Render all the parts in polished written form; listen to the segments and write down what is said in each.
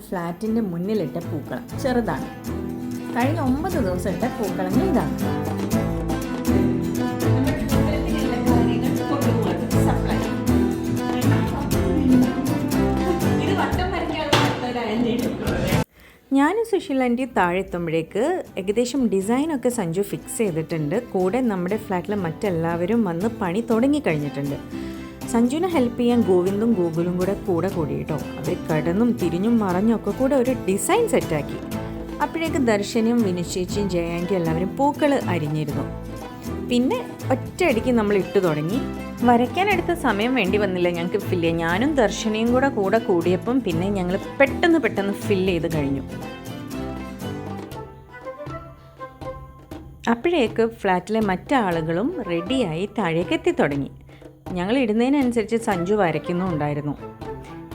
ഫ്ലാറ്റിൻ്റെ മുന്നിലിട്ട പൂക്കളം ചെറുതാണ്. കഴിഞ്ഞ 9 ദിവസം ഇട്ട പൂക്കളങ്ങൾ ഇതാണ്. ഞാനും സുശീല ആൻറ്റി താഴെ എത്തുമ്പോഴേക്ക് ഏകദേശം ഡിസൈനൊക്കെ സഞ്ജു ഫിക്സ് ചെയ്തിട്ടുണ്ട്. കൂടെ നമ്മുടെ ഫ്ലാറ്റിൽ മറ്റെല്ലാവരും വന്ന് പണി തുടങ്ങിക്കഴിഞ്ഞിട്ടുണ്ട്. സഞ്ജുവിനെ ഹെൽപ്പ് ചെയ്യാൻ ഗോവിന്ദും ഗോകുലും കൂടെ കൂടി കേട്ടോ. അവർ കടന്നും തിരിഞ്ഞും മറഞ്ഞൊക്കെ കൂടെ ഒരു ഡിസൈൻ സെറ്റാക്കി. അപ്പോഴേക്ക് ദർശനയും വിനുചേച്ചിയും ജയാൻറ്റിയും എല്ലാവരും പൂക്കൾ അരിഞ്ഞിരുന്നു. പിന്നെ ഒറ്റയടിക്ക് നമ്മൾ ഇട്ടു തുടങ്ങി. വരയ്ക്കാനെടുത്ത സമയം വേണ്ടി വന്നില്ല ഞങ്ങൾക്ക് ഫില്ല് ചെയ്യാൻ. ഞാനും ദർശനയും കൂടെ കൂടിയപ്പം പിന്നെ ഞങ്ങൾ പെട്ടെന്ന് ഫില്ല് ചെയ്ത് കഴിഞ്ഞു. അപ്പോഴേക്ക് ഫ്ലാറ്റിലെ മറ്റാളുകളും റെഡിയായി താഴേക്ക് എത്തി തുടങ്ങി. ഞങ്ങൾ ഇടുന്നതിനനുസരിച്ച് സഞ്ജു വരയ്ക്കുന്നുണ്ടായിരുന്നു.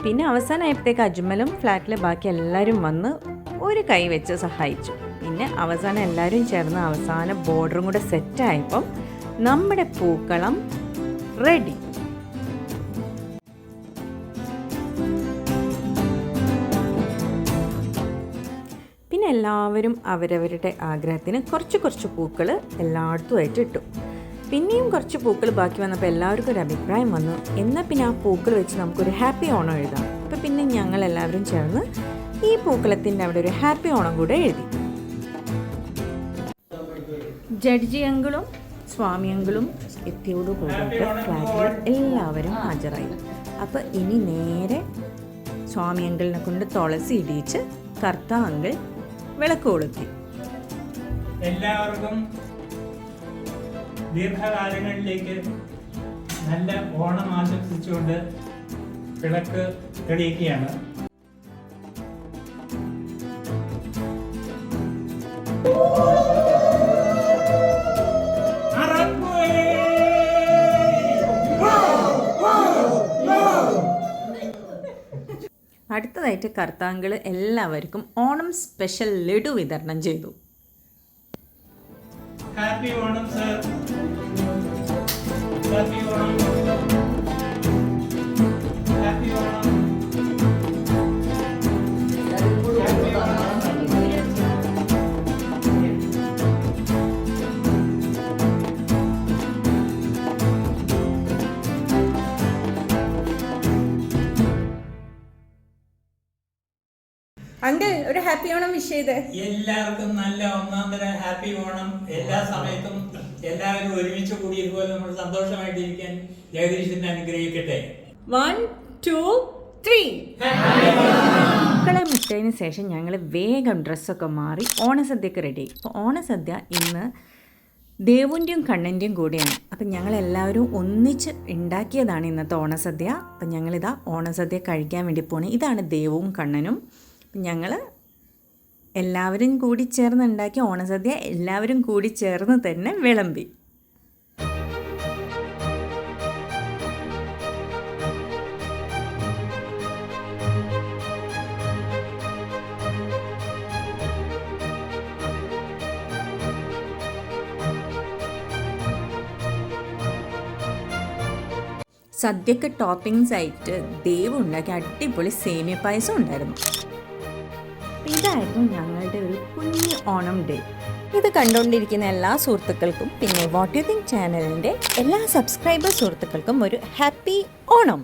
പിന്നെ അവസാനമായപ്പോഴത്തേക്ക് അജ്മലും ഫ്ലാറ്റിലെ ബാക്കി എല്ലാവരും വന്ന് ഒരു കൈ വെച്ച് സഹായിച്ചു. പിന്നെ അവസാനം എല്ലാവരും ചേർന്ന് അവസാന ബോർഡറും കൂടെ സെറ്റായപ്പം നമ്മുടെ പൂക്കളം റെഡി. പിന്നെ എല്ലാവരും അവരവരുടെ ആഗ്രഹത്തിന് കുറച്ച് പൂക്കൾ എല്ലായിടത്തുമായിട്ട് ഇട്ടു. പിന്നെയും കുറച്ച് പൂക്കൾ ബാക്കി വന്നപ്പോൾ എല്ലാവർക്കും ഒരു അഭിപ്രായം വന്നു, എന്നാൽ പിന്നെ ആ പൂക്കൾ വെച്ച് നമുക്കൊരു ഹാപ്പി ഓണം എഴുതാം. അപ്പോൾ പിന്നെ ഞങ്ങൾ എല്ലാവരും ചേർന്ന് ഈ പൂക്കളത്തിൻ്റെ അവിടെ ഒരു ഹാപ്പി ഓണം കൂടെ എഴുതി. ജഡ്ജി അങ്കിളും സ്വാമി അങ്കിളും എത്തിയതോടുകൂടി ഫ്ലാറ്റിൽ എല്ലാവരും ഹാജരായി. അപ്പോൾ ഇനി നേരെ സ്വാമി അങ്കിളിനെ കൊണ്ട് തുളസി ഇടിയിച്ച് കർത്താ അങ്കിൾ വിളക്ക് കൊളുത്തി. എല്ലാവർക്കും ദീർഘകാലങ്ങളിലേക്ക് നല്ല ഓണം ആശംസിച്ചുകൊണ്ട് വിളക്ക് തെളിയിക്കുകയാണ്. അടുത്തതായിട്ട് കർത്താങ്കൾ എല്ലാവർക്കും ഓണം സ്പെഷ്യൽ ലഡു വിതരണം ചെയ്തു. Happy Onam sir. Happy Onam. Happy Onam. Uncle ഒരു ഹാപ്പി ഓണം വിഷ് ചെയ്ത്. എല്ലാവർക്കും നല്ല ഒന്നാന്തര ഹാപ്പി ഓണം. എല്ലാ സമയത്തും എല്ലാവരും ഒരുമിച്ച് കൂടി ഇതുപോലെ നമ്മൾ സന്തോഷമായിട്ടിരിക്കാൻ ജഗദീശനെ അനുഗ്രഹിക്കട്ടെ. 1 2 3 മക്കളെ മുട്ടതിന് ശേഷം ഞങ്ങൾ വേഗം ഡ്രസ്സൊക്കെ മാറി ഓണസദ്യക്ക് റെഡി. അപ്പോൾ ഓണസദ്യ ഇന്ന് ദേവുൻ്റെയും കണ്ണൻ്റെയും കൂടെയാണ്. അപ്പം ഞങ്ങളെല്ലാവരും ഒന്നിച്ച് ഉണ്ടാക്കിയതാണ് ഇന്നത്തെ ഓണസദ്യ. അപ്പം ഞങ്ങളിതാ ഓണസദ്യ കഴിക്കാൻ വേണ്ടി പോണേ. ഇതാണ് ദേവും കണ്ണനും. ഞങ്ങൾ എല്ലാവരും കൂടി ചേർന്ന് ഉണ്ടാക്കിയ ഓണസദ്യ എല്ലാവരും കൂടി ചേർന്ന് തന്നെ വിളമ്പി. സദ്യക്ക് ടോപ്പിങ്സ് ആയിട്ട് ദേവ് ഉണ്ടാക്കിയ അടിപൊളി സേമിയ പായസം ഉണ്ടായിരുന്നു. ഇതായിരുന്നു ഞങ്ങളുടെ ഒരു കുഞ്ഞു ഓണം ഡേ. ഇത് കണ്ടുകൊണ്ടിരിക്കുന്ന എല്ലാ സുഹൃത്തുക്കൾക്കും പിന്നെ വാട്ട് യു തിങ്ക് ചാനലിൻ്റെ എല്ലാ സബ്സ്ക്രൈബർ സുഹൃത്തുക്കൾക്കും ഒരു ഹാപ്പി ഓണം.